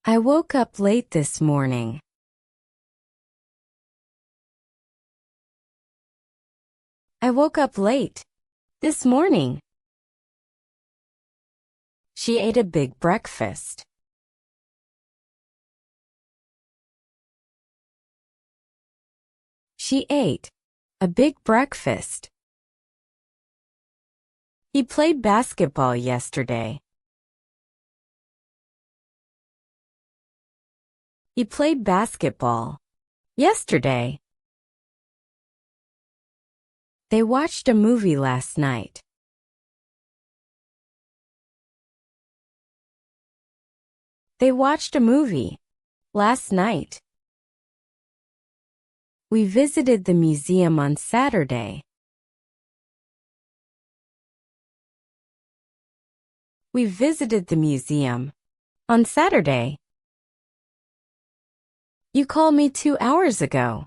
I woke up late this morning. I woke up late this morning. She ate a big breakfast. She ate a big breakfast. He played basketball yesterday. He played basketball yesterday. They watched a movie last night. They watched a movie last night. We visited the museum on Saturday. We visited the museum on Saturday. You called me 2 hours ago.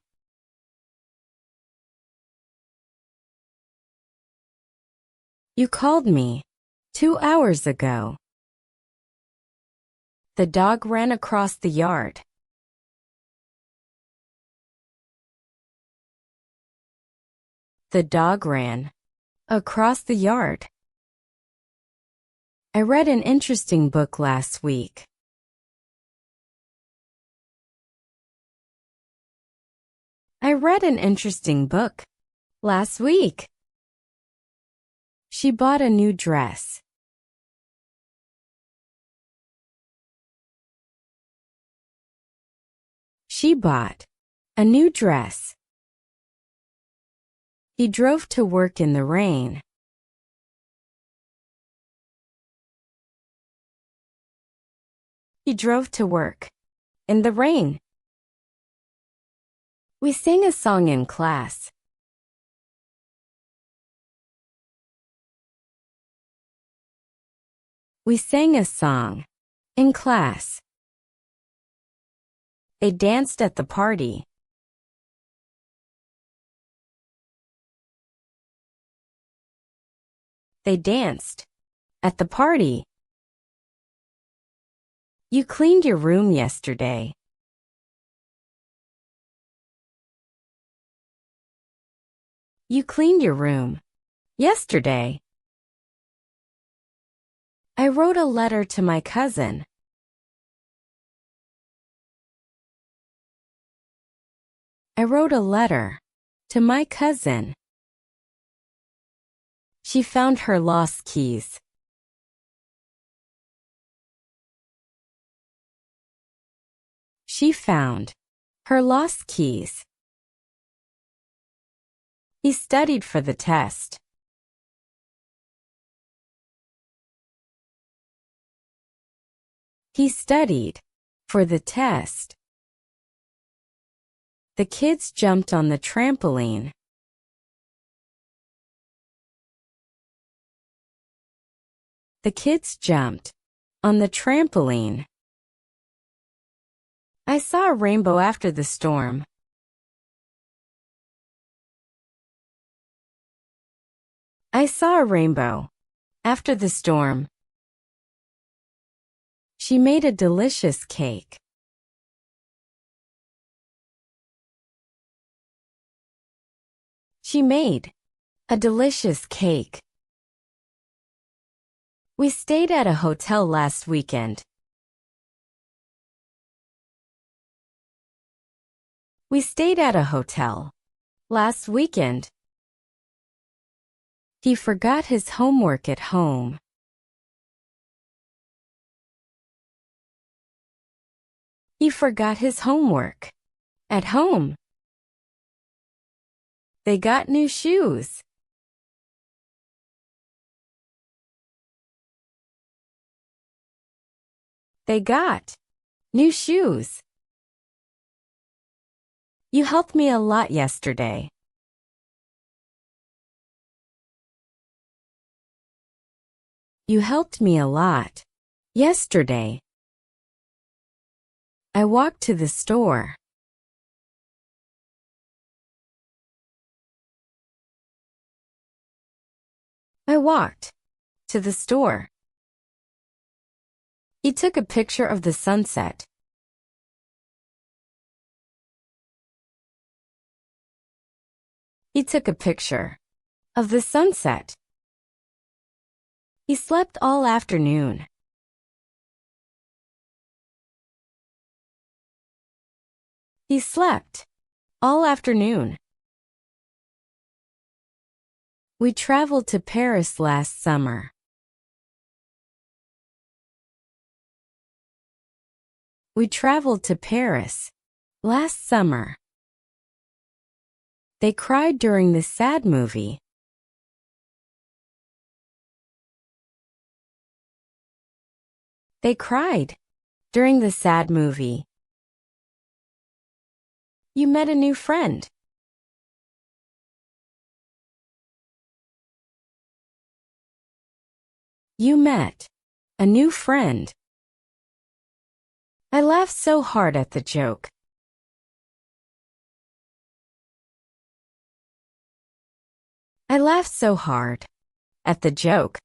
You called me 2 hours ago. The dog ran across the yard. The dog ran across the yard. I read an interesting book last week. I read an interesting book last week. She bought a new dress. She bought a new dress. He drove to work in the rain. He drove to work in the rain. We sang a song in class. We sang a song in class. They danced at the party. They danced at the party. You cleaned your room yesterday. You cleaned your room yesterday. I wrote a letter to my cousin. I wrote a letter to my cousin. She found her lost keys. She found her lost keys. He studied for the test. He studied for the test. The kids jumped on the trampoline. The kids jumped on the trampoline. I saw a rainbow after the storm. I saw a rainbow after the storm. She made a delicious cake. She made a delicious cake. We stayed at a hotel last weekend. We stayed at a hotel last weekend. He forgot his homework at home. He forgot his homework at home. They got new shoes. They got new shoes. You helped me a lot yesterday. You helped me a lot yesterday. I walked to the store. I walked to the store. He took a picture of the sunset. He took a picture of the sunset. He slept all afternoon. He slept all afternoon. We traveled to Paris last summer. We traveled to Paris last summer. They cried during the sad movie. They cried during the sad movie. You met a new friend. You met a new friend. I laughed so hard at the joke. I laughed so hard at the joke.